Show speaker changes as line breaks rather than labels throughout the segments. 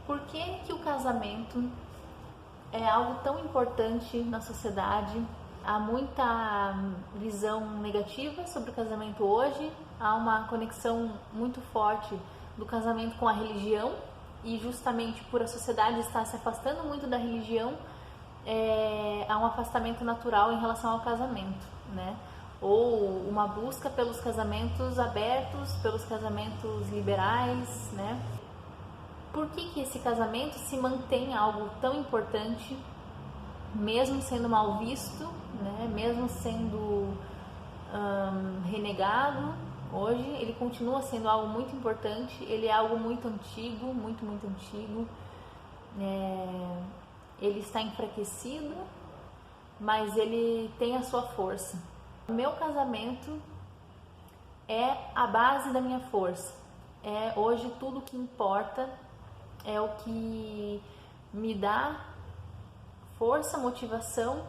Por que que o casamento é algo tão importante na sociedade? Há muita visão negativa sobre o casamento hoje, há uma conexão muito forte do casamento com a religião, e justamente por a sociedade estar se afastando muito da religião, há um afastamento natural em relação ao casamento, né? Ou uma busca pelos casamentos abertos, pelos casamentos liberais, né? Por que esse casamento se mantém algo tão importante, mesmo sendo mal visto, né? Mesmo sendo renegado? Hoje ele continua sendo algo muito importante, ele é algo muito antigo, muito antigo. Ele está enfraquecido, mas ele tem a sua força. O meu casamento é a base da minha força. Hoje tudo que importa, é o que me dá força, motivação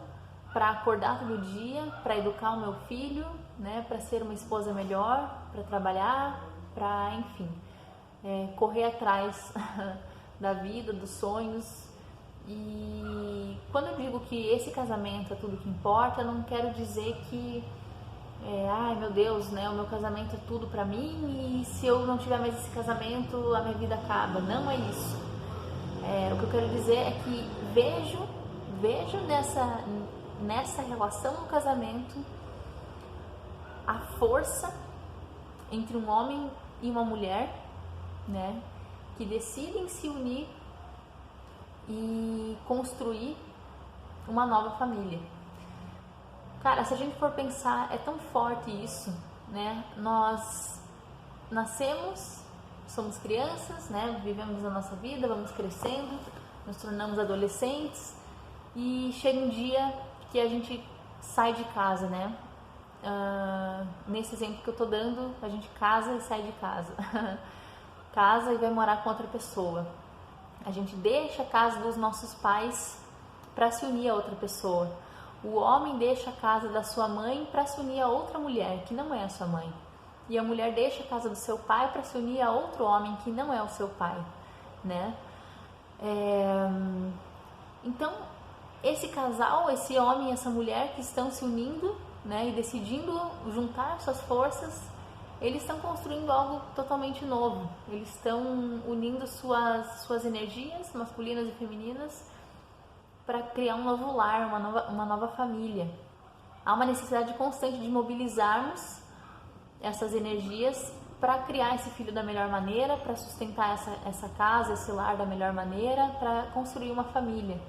para acordar todo dia, para educar o meu filho, né, para ser uma esposa melhor, para trabalhar, para, enfim, correr atrás da vida, dos sonhos. E quando eu digo que esse casamento é tudo que importa, eu não quero dizer que ai meu Deus, né, o meu casamento é tudo pra mim e se eu não tiver mais esse casamento a minha vida acaba. Não é isso. O que eu quero dizer é que vejo nessa relação no casamento a força entre um homem e uma mulher, né, que decidem se unir e construir uma nova família. Cara, se a gente for pensar, é tão forte isso, né? Nós nascemos, somos crianças, né? Vivemos a nossa vida, vamos crescendo, nos tornamos adolescentes e chega um dia que a gente sai de casa, né? Nesse exemplo que eu tô dando, a gente casa e sai de casa. Casa e vai morar com outra pessoa. A gente deixa a casa dos nossos pais para se unir a outra pessoa. O homem deixa a casa da sua mãe para se unir a outra mulher que não é a sua mãe. E a mulher deixa a casa do seu pai para se unir a outro homem que não é o seu pai, né? Então, esse casal, esse homem e essa mulher que estão se unindo, né, e decidindo juntar suas forças, eles estão construindo algo totalmente novo. Eles estão unindo suas energias masculinas e femininas para criar um novo lar, uma nova família. Há uma necessidade constante de mobilizarmos essas energias para criar esse filho da melhor maneira, para sustentar essa casa, esse lar da melhor maneira, para construir uma família.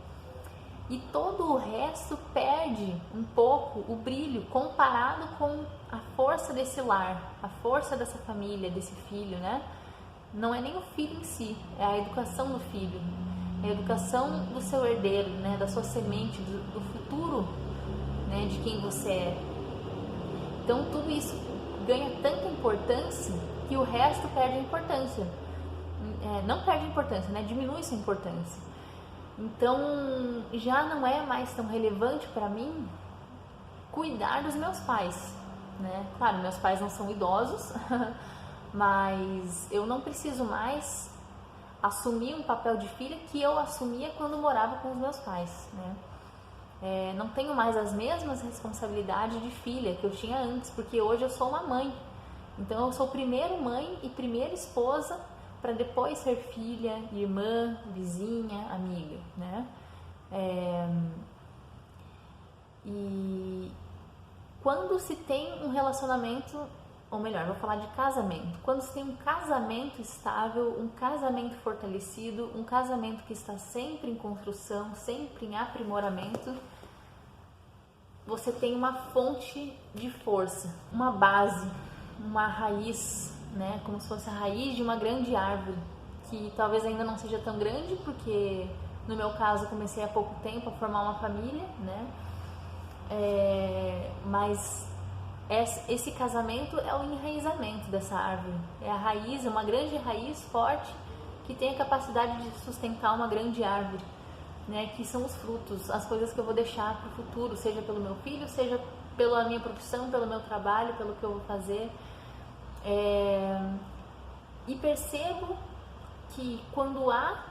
E todo o resto perde um pouco o brilho comparado com a força desse lar, a força dessa família, desse filho, né? Não é nem o filho em si, é a educação do filho, é a educação do seu herdeiro, né? Da sua semente, do futuro, né? De quem você é. Então tudo isso ganha tanta importância que o resto perde a importância. Não perde a importância, né? Diminui sua importância. Então já não é mais tão relevante para mim cuidar dos meus pais, né? Claro, meus pais não são idosos, mas eu não preciso mais assumir um papel de filha que eu assumia quando morava com os meus pais, né? Não tenho mais as mesmas responsabilidades de filha que eu tinha antes, porque hoje eu sou uma mãe. Então eu sou primeiro mãe e primeira esposa para depois ser filha, irmã, vizinha, amiga, né? E quando se tem um relacionamento, ou melhor, vou falar de casamento. Quando se tem um casamento estável, um casamento fortalecido, um casamento que está sempre em construção, sempre em aprimoramento, você tem uma fonte de força, uma base, uma raiz, né? Como se fosse a raiz de uma grande árvore, que talvez ainda não seja tão grande, porque no meu caso comecei há pouco tempo a formar uma família, né? Mas esse casamento é o enraizamento dessa árvore, é a raiz, é uma grande raiz forte que tem a capacidade de sustentar uma grande árvore, né? Que são os frutos, as coisas que eu vou deixar para o futuro, seja pelo meu filho, seja pela minha profissão, pelo meu trabalho, pelo que eu vou fazer. E percebo que quando há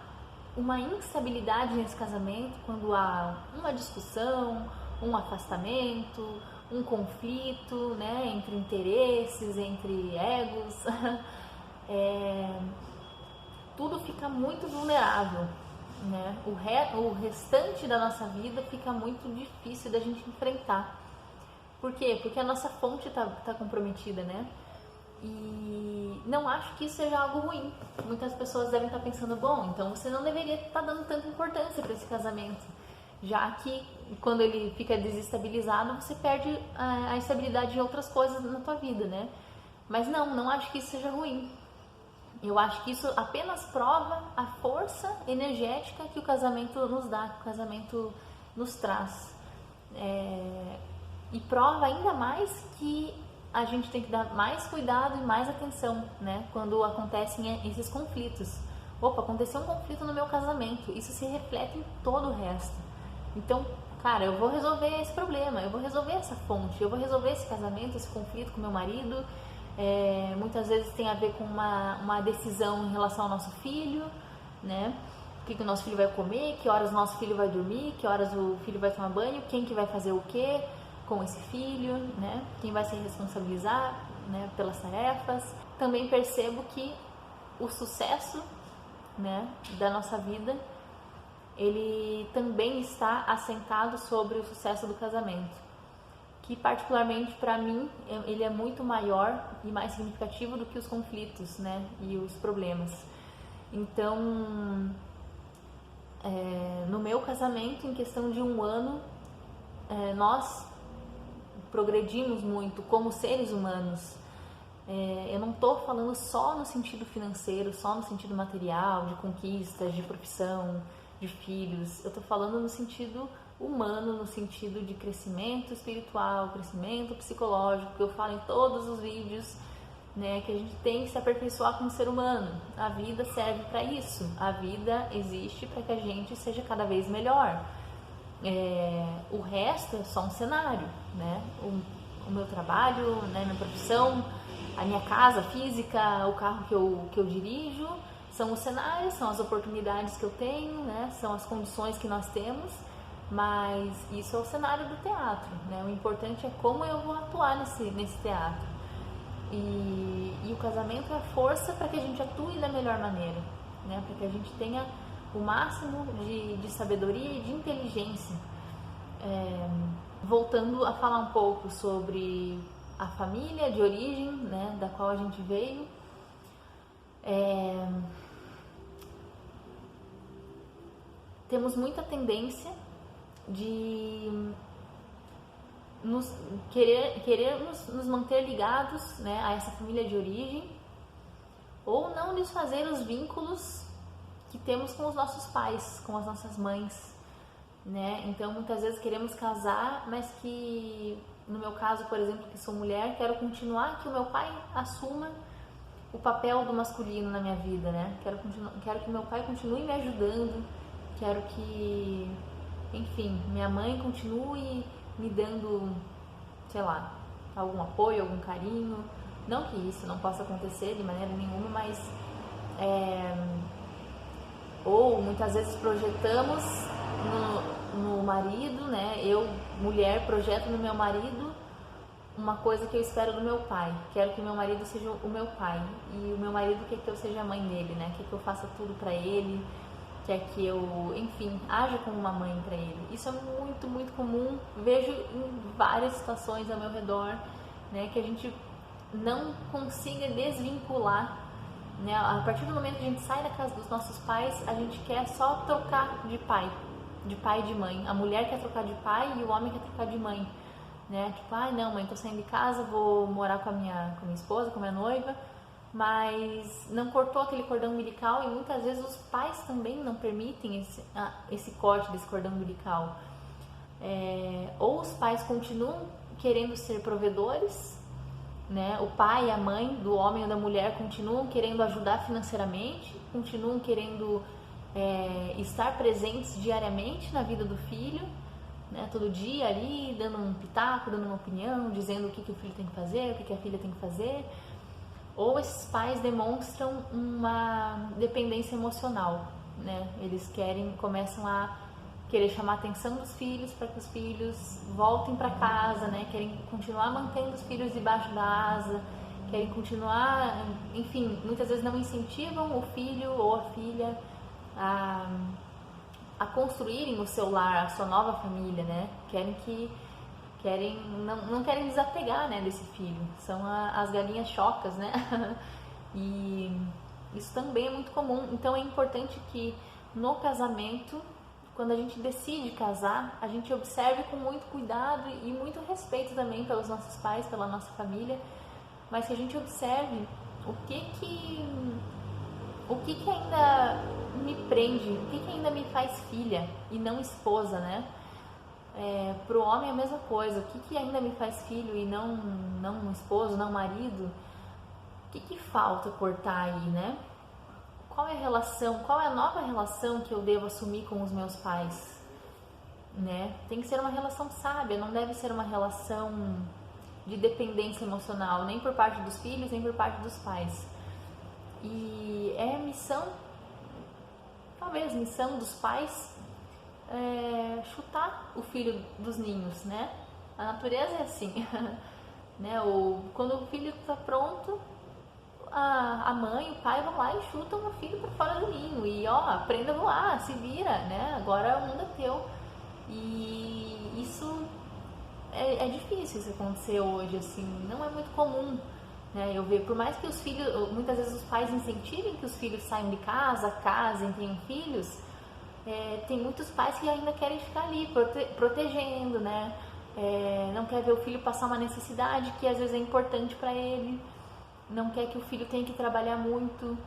uma instabilidade nesse casamento, quando há uma discussão, um afastamento, um conflito, né, entre interesses, entre egos, tudo fica muito vulnerável, né? O restante da nossa vida fica muito difícil da gente enfrentar. Por quê? Porque a nossa fonte tá comprometida, né? E não acho que isso seja algo ruim. Muitas pessoas devem estar pensando, bom, então você não deveria estar dando tanta importância para esse casamento, já que quando ele fica desestabilizado, você perde a estabilidade em outras coisas na tua vida, né? Mas não acho que isso seja ruim. Eu acho que isso apenas prova a força energética que o casamento nos dá, que o casamento nos traz. E prova ainda mais que a gente tem que dar mais cuidado e mais atenção, né? Quando acontecem esses conflitos. Opa, aconteceu um conflito no meu casamento, isso se reflete em todo o resto. Então, cara, eu vou resolver esse problema, eu vou resolver essa fonte, eu vou resolver esse casamento, esse conflito com meu marido. Muitas vezes tem a ver com uma decisão em relação ao nosso filho, né? O que o nosso filho vai comer, que horas o nosso filho vai dormir, que horas o filho vai tomar banho, quem que vai fazer o quê com esse filho, né? Quem vai se responsabilizar, né, pelas tarefas. Também percebo que o sucesso, né, da nossa vida, ele também está assentado sobre o sucesso do casamento, que particularmente para mim ele é muito maior e mais significativo do que os conflitos, né, e os problemas. Então, no meu casamento, em questão de um ano, nós progredimos muito como seres humanos. Eu não estou falando só no sentido financeiro, só no sentido material, de conquistas, de profissão, de filhos. Eu estou falando no sentido humano, no sentido de crescimento espiritual, crescimento psicológico, que eu falo em todos os vídeos, né, que a gente tem que se aperfeiçoar como ser humano. A vida serve para isso. A vida existe para que a gente seja cada vez melhor. O resto é só um cenário, né? O meu trabalho, né, minha profissão, a minha casa física, o carro que eu dirijo, são os cenários, são as oportunidades que eu tenho, né? São as condições que nós temos, mas isso é o cenário do teatro, né? O importante é como eu vou atuar nesse teatro. E o casamento é a força para que a gente atue da melhor maneira, né? Para que a gente tenha o máximo de sabedoria e de inteligência. Voltando a falar um pouco sobre a família de origem, né, da qual a gente veio, temos muita tendência de querermos nos manter ligados, né, a essa família de origem, ou não desfazer os vínculos que temos com os nossos pais, com as nossas mães, né? Então muitas vezes queremos casar, mas que, no meu caso, por exemplo, que sou mulher, quero continuar que o meu pai assuma o papel do masculino na minha vida, né? Quero que meu pai continue me ajudando, quero que, enfim, minha mãe continue me dando, sei lá, algum apoio, algum carinho. Não que isso não possa acontecer de maneira nenhuma, mas ou muitas vezes projetamos no marido, né? Eu, mulher, projeto no meu marido uma coisa que eu espero do meu pai. Quero que meu marido seja o meu pai, e o meu marido quer que eu seja a mãe dele, né? Quer que eu faça tudo pra ele, quer que eu, enfim, haja como uma mãe pra ele. Isso é muito, muito comum. Vejo em várias situações ao meu redor, né? Que a gente não consiga desvincular, né? A partir do momento que a gente sai da casa dos nossos pais, a gente quer só trocar de pai e de mãe. A mulher quer trocar de pai e o homem quer trocar de mãe, né? Tipo, ai, não, mãe, tô saindo de casa, vou morar com a minha esposa, com a minha noiva, mas não cortou aquele cordão umbilical, e muitas vezes os pais também não permitem esse corte desse cordão umbilical. Ou os pais continuam querendo ser provedores, né? O pai e a mãe do homem ou da mulher continuam querendo ajudar financeiramente, continuam querendo estar presentes diariamente na vida do filho, né? Todo dia ali, dando um pitaco, dando uma opinião, dizendo o que o filho tem que fazer, o que a filha tem que fazer. Ou esses pais demonstram uma dependência emocional, né? Eles começam a querer chamar a atenção dos filhos para que os filhos voltem para casa, né? Querem continuar mantendo os filhos debaixo da asa, querem continuar, enfim, muitas vezes não incentivam o filho ou a filha a construírem o seu lar, a sua nova família, né? Não querem desapegar, né, desse filho. São as galinhas chocas, né? E isso também é muito comum. Então é importante que no casamento, quando a gente decide casar, a gente observe com muito cuidado e muito respeito também pelos nossos pais, pela nossa família, mas que a gente observe o que ainda me prende, o que ainda me faz filha e não esposa, né? Para o homem é a mesma coisa, o que ainda me faz filho e não um esposo, não um marido? O que falta cortar aí, né? Qual é a relação, qual é a nova relação que eu devo assumir com os meus pais? Né? Tem que ser uma relação sábia, não deve ser uma relação de dependência emocional, nem por parte dos filhos, nem por parte dos pais. E é missão, talvez missão dos pais, chutar o filho dos ninhos, né? A natureza é assim, né? Quando o filho está pronto, a mãe e o pai vão lá e chutam o filho para fora do ninho e aprenda a voar, se vira, né? Agora o mundo é teu. E isso é difícil isso acontecer hoje, assim, não é muito comum, né? Eu vejo, por mais que os filhos, muitas vezes os pais incentivem que os filhos saiam de casa, casem, tenham filhos, tem muitos pais que ainda querem ficar ali protegendo, né? Não quer ver o filho passar uma necessidade que às vezes é importante para ele. Não quer que o filho tenha que trabalhar muito,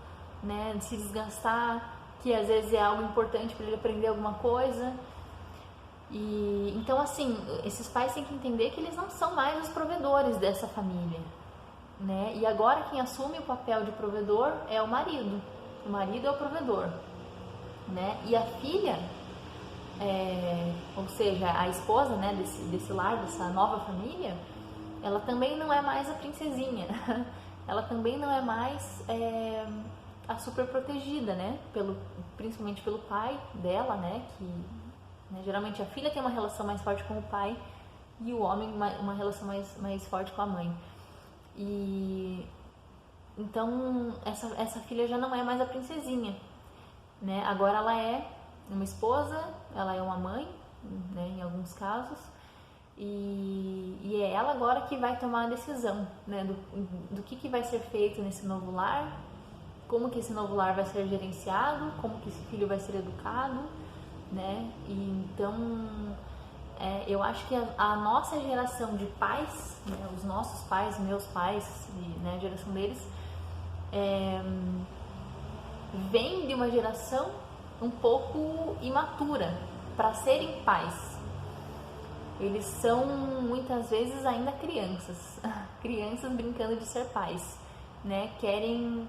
né, se desgastar, que às vezes é algo importante para ele aprender alguma coisa. E então, assim, esses pais têm que entender que eles não são mais os provedores dessa família, né? E agora quem assume o papel de provedor é o marido. O marido é o provedor, né? E a filha, ou seja, a esposa, né, desse lar, dessa nova família, ela também não é mais a princesinha. Ela também não é mais a super protegida, né? Principalmente pelo pai dela, né? Que, né, geralmente a filha tem uma relação mais forte com o pai e o homem uma relação mais forte com a mãe. E então essa filha já não é mais a princesinha, né? Agora ela é uma esposa, ela é uma mãe, né? Em alguns casos. E é ela agora que vai tomar a decisão, né, do que vai ser feito nesse novo lar, como que esse novo lar vai ser gerenciado, como que esse filho vai ser educado, né? E então eu acho que a nossa geração de pais, né, os nossos pais, meus pais, né, a geração deles, vem de uma geração um pouco imatura para serem pais. Eles são muitas vezes ainda crianças brincando de ser pais, né? Querem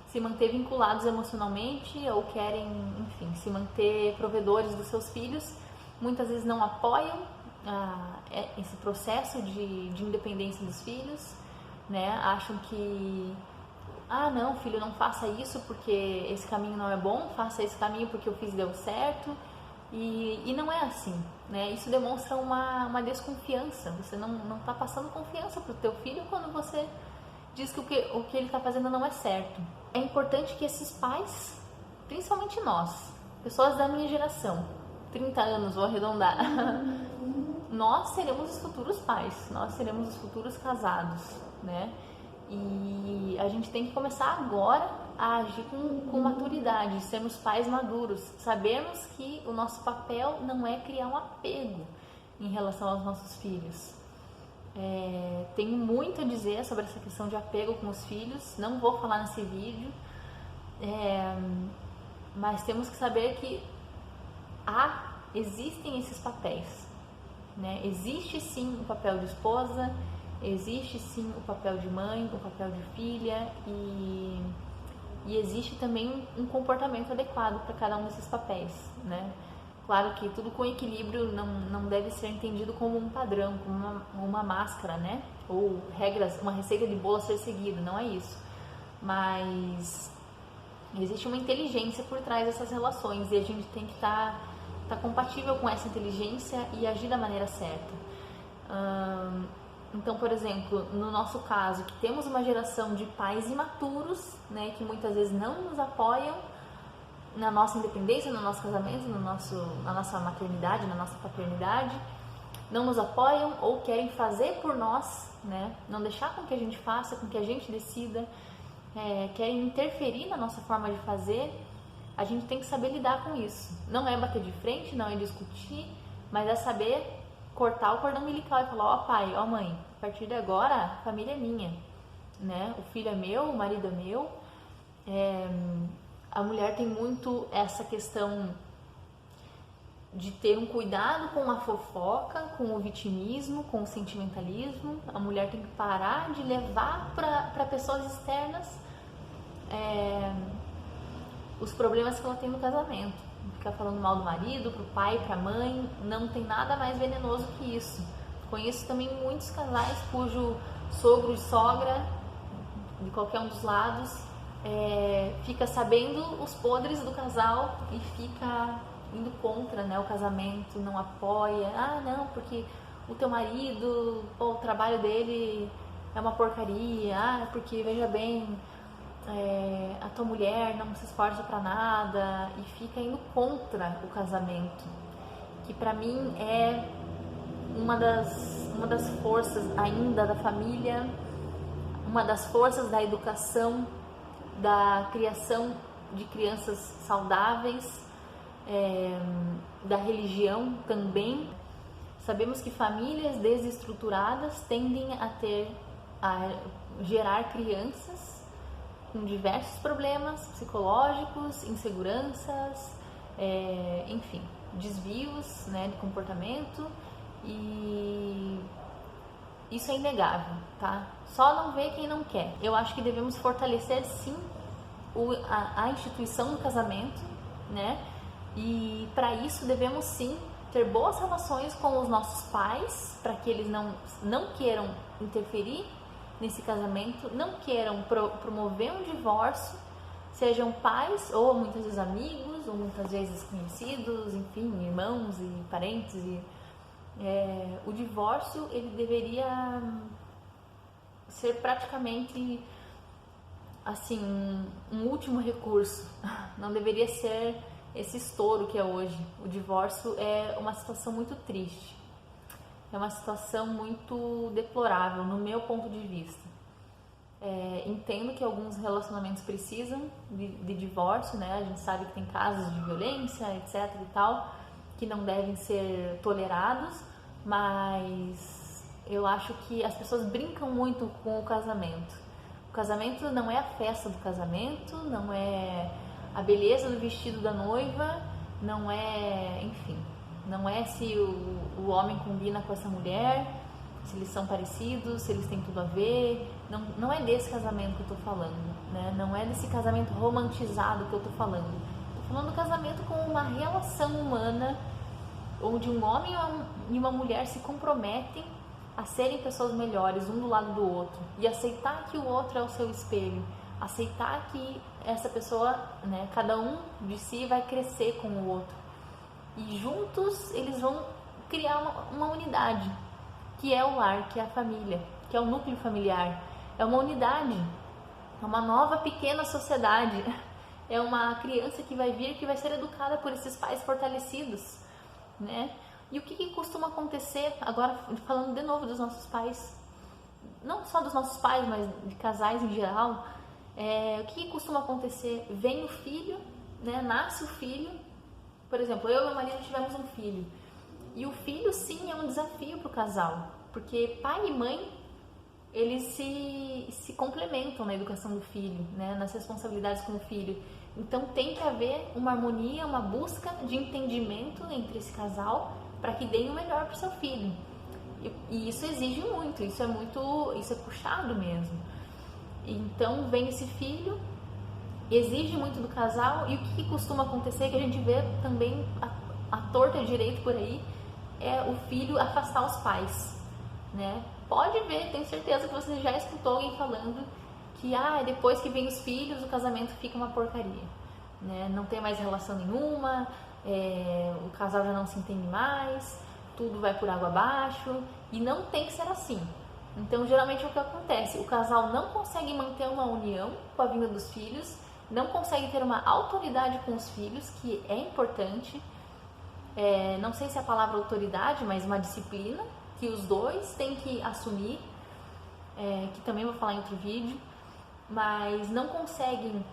se manter vinculados emocionalmente ou querem, enfim, se manter provedores dos seus filhos. Muitas vezes não apoiam esse processo de independência dos filhos, né? Acham que, não, filho, não faça isso porque esse caminho não é bom, faça esse caminho porque eu fiz e deu certo. E não é assim, né? Isso demonstra uma desconfiança. Você não está passando confiança para o teu filho quando você diz que o que ele está fazendo não é certo. É importante que esses pais, principalmente nós, pessoas da minha geração, 30 anos, vou arredondar, nós seremos os futuros pais, nós seremos os futuros casados, né? E a gente tem que começar agora a agir com maturidade, sermos pais maduros, sabermos que o nosso papel não é criar um apego em relação aos nossos filhos. Tenho muito a dizer sobre essa questão de apego com os filhos, não vou falar nesse vídeo, mas temos que saber que existem esses papéis, né? Existe sim o papel de esposa, existe sim o papel de mãe, o papel de filha e existe também um comportamento adequado para cada um desses papéis, né? Claro que tudo com equilíbrio, não deve ser entendido como um padrão, como uma máscara, né? Ou regras, uma receita de bolo a ser seguida, não é isso. Mas Existe uma inteligência por trás dessas relações e a gente tem que estar compatível com essa inteligência e agir da maneira certa. Então, por exemplo, no nosso caso, que temos uma geração de pais imaturos, né, que muitas vezes não nos apoiam na nossa independência, no nosso casamento, na nossa maternidade, na nossa paternidade, não nos apoiam ou querem fazer por nós, né, não deixar com que a gente faça, com que a gente decida, querem interferir na nossa forma de fazer. A gente tem que saber lidar com isso. Não é bater de frente, não é discutir, mas é saber cortar o cordão umbilical e falar: ó pai, ó mãe, a partir de agora a família é minha, né? O filho é meu, o marido é meu. A mulher tem muito essa questão de ter um cuidado com a fofoca, com o vitimismo, com o sentimentalismo. A mulher tem que parar de levar para pessoas externas os problemas que ela tem no casamento. Ficar falando mal do marido, pro pai, pra mãe, não tem nada mais venenoso que isso. Conheço também muitos casais cujo sogro e sogra, de qualquer um dos lados, fica sabendo os podres do casal e fica indo contra, né, o casamento, não apoia. Ah, não, porque o teu marido, o trabalho dele é uma porcaria. Porque, veja bem, a tua mulher não se esforça pra nada, e fica indo contra o casamento, que pra mim é uma das forças ainda da família, uma das forças da educação, da criação de crianças saudáveis, da religião também. Sabemos que famílias desestruturadas tendem a gerar crianças com diversos problemas psicológicos, inseguranças, enfim, desvios, né, de comportamento, e isso é inegável, tá? Só não vê quem não quer. Eu acho que devemos fortalecer sim a instituição do casamento, né? E para isso devemos sim ter boas relações com os nossos pais, para que eles não queiram interferir nesse casamento, não queiram promover um divórcio, sejam pais ou muitas vezes amigos, ou muitas vezes conhecidos, enfim, irmãos e parentes. O divórcio, ele deveria ser praticamente assim um último recurso, não deveria ser esse estouro que é hoje. O divórcio é uma situação muito triste. É uma situação muito deplorável, no meu ponto de vista. Entendo que alguns relacionamentos precisam de divórcio, né? A gente sabe que tem casos de violência, etc. e tal, que não devem ser tolerados, mas eu acho que as pessoas brincam muito com o casamento. O casamento não é a festa do casamento, não é a beleza do vestido da noiva, não é, enfim, não é se o homem combina com essa mulher, se eles são parecidos, se eles têm tudo a ver. Não é desse casamento que eu tô falando, né? Não é desse casamento romantizado que eu tô falando. Tô falando do casamento como uma relação humana, onde um homem e uma mulher se comprometem a serem pessoas melhores um do lado do outro e aceitar que o outro é o seu espelho, aceitar que essa pessoa, né, cada um de si vai crescer com o outro, e juntos eles vão criar uma unidade, que é o lar, que é a família, que é o núcleo familiar. É uma unidade, é uma nova pequena sociedade, é uma criança que vai vir, que vai ser educada por esses pais fortalecidos, né? E o que costuma acontecer, agora falando de novo dos nossos pais, não só dos nossos pais, mas de casais em geral, o que costuma acontecer? Vem o filho, né? Nasce o filho, por exemplo, eu e meu marido tivemos um filho, e o filho sim é um desafio para o casal, porque pai e mãe, eles se complementam na educação do filho, né? Nas responsabilidades com o filho. Então tem que haver uma harmonia, uma busca de entendimento entre esse casal para que deem o melhor para o seu filho. E isso exige muito, isso é puxado mesmo. Então vem esse filho, exige muito do casal, e o que costuma acontecer, que a gente vê também a torta direito por aí, é o filho afastar os pais, né? Pode ver, tenho certeza que você já escutou alguém falando que depois que vem os filhos o casamento fica uma porcaria, né? Não tem mais relação nenhuma, o casal já não se entende mais, tudo vai por água abaixo, e não tem que ser assim. Então geralmente é o que acontece, o casal não consegue manter uma união com a vinda dos filhos, não consegue ter uma autoridade com os filhos, que é importante, não sei se é a palavra autoridade, mas uma disciplina que os dois têm que assumir, que também vou falar em outro vídeo, mas não conseguem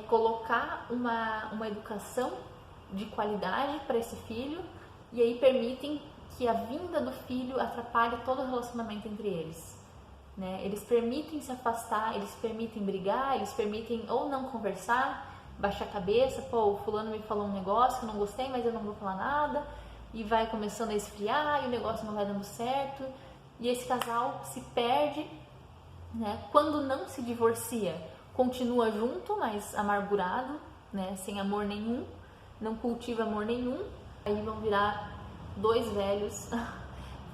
colocar uma educação de qualidade para esse filho, e aí permitem que a vinda do filho atrapalhe todo o relacionamento entre eles, né? Eles permitem se afastar, eles permitem brigar, eles permitem ou não conversar, baixar a cabeça, pô, o fulano me falou um negócio que eu não gostei, mas eu não vou falar nada, e vai começando a esfriar, e o negócio não vai dando certo, e esse casal se perde, né? Quando não se divorcia, continua junto, mas amargurado, né? Sem amor nenhum, não cultiva amor nenhum, aí vão virar dois velhos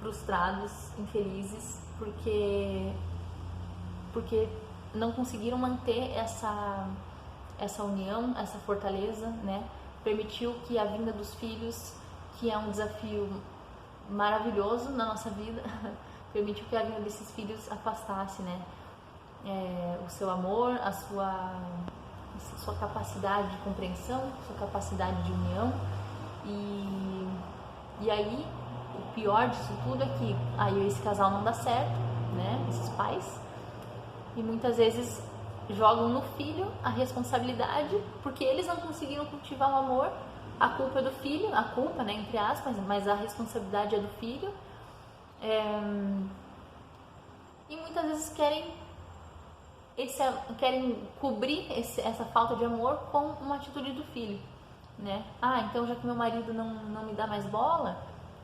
frustrados, infelizes, porque não conseguiram manter essa união, essa fortaleza, né? Permitiu que a vinda dos filhos, que é um desafio maravilhoso na nossa vida, permitiu que a vinda desses filhos afastasse, né? O seu amor, a sua capacidade de compreensão, sua capacidade de união, e aí o pior disso tudo é que aí esse casal não dá certo, né? Esses pais, e muitas vezes jogam no filho a responsabilidade, porque eles não conseguiram cultivar o amor. A culpa é do filho, a culpa, né, entre aspas, mas a responsabilidade é do filho. E muitas vezes querem cobrir essa falta de amor com uma atitude do filho, né? Então já que meu marido não me dá mais bola,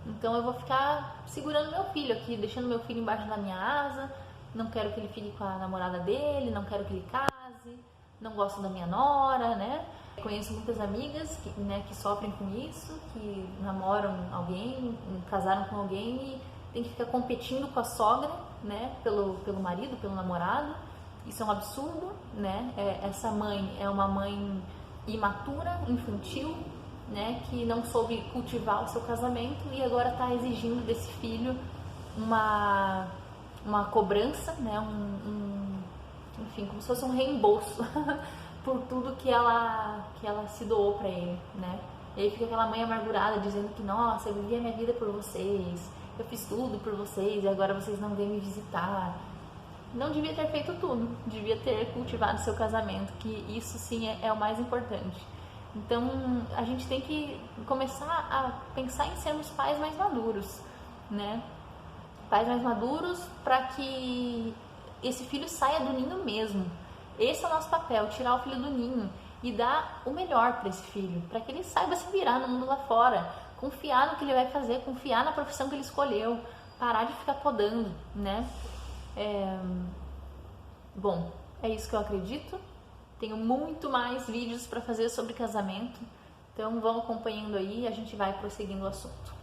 então eu vou ficar segurando meu filho aqui, deixando meu filho embaixo da minha asa, não quero que ele fique com a namorada dele, não quero que ele case, não gosto da minha nora, né? Conheço muitas amigas que sofrem com isso, que namoram alguém, casaram com alguém e tem que ficar competindo com a sogra, né? Pelo marido, pelo namorado. Isso é um absurdo, né? Essa mãe é uma mãe imatura, infantil, né? Que não soube cultivar o seu casamento e agora está exigindo desse filho uma cobrança, né? Enfim, como se fosse um reembolso por tudo que ela se doou para ele, né? E aí fica aquela mãe amargurada dizendo que, nossa, eu vivi a minha vida por vocês, eu fiz tudo por vocês e agora vocês não vêm me visitar. Não devia ter feito tudo, devia ter cultivado seu casamento, que isso sim é o mais importante. Então a gente tem que começar a pensar em sermos pais mais maduros, né? Pais mais maduros para que esse filho saia do ninho mesmo. Esse é o nosso papel, tirar o filho do ninho e dar o melhor para esse filho, para que ele saiba se virar no mundo lá fora, confiar no que ele vai fazer, confiar na profissão que ele escolheu, parar de ficar podando, né? Bom, é isso que eu acredito. Tenho muito mais vídeos para fazer sobre casamento, então vão acompanhando aí e a gente vai prosseguindo o assunto.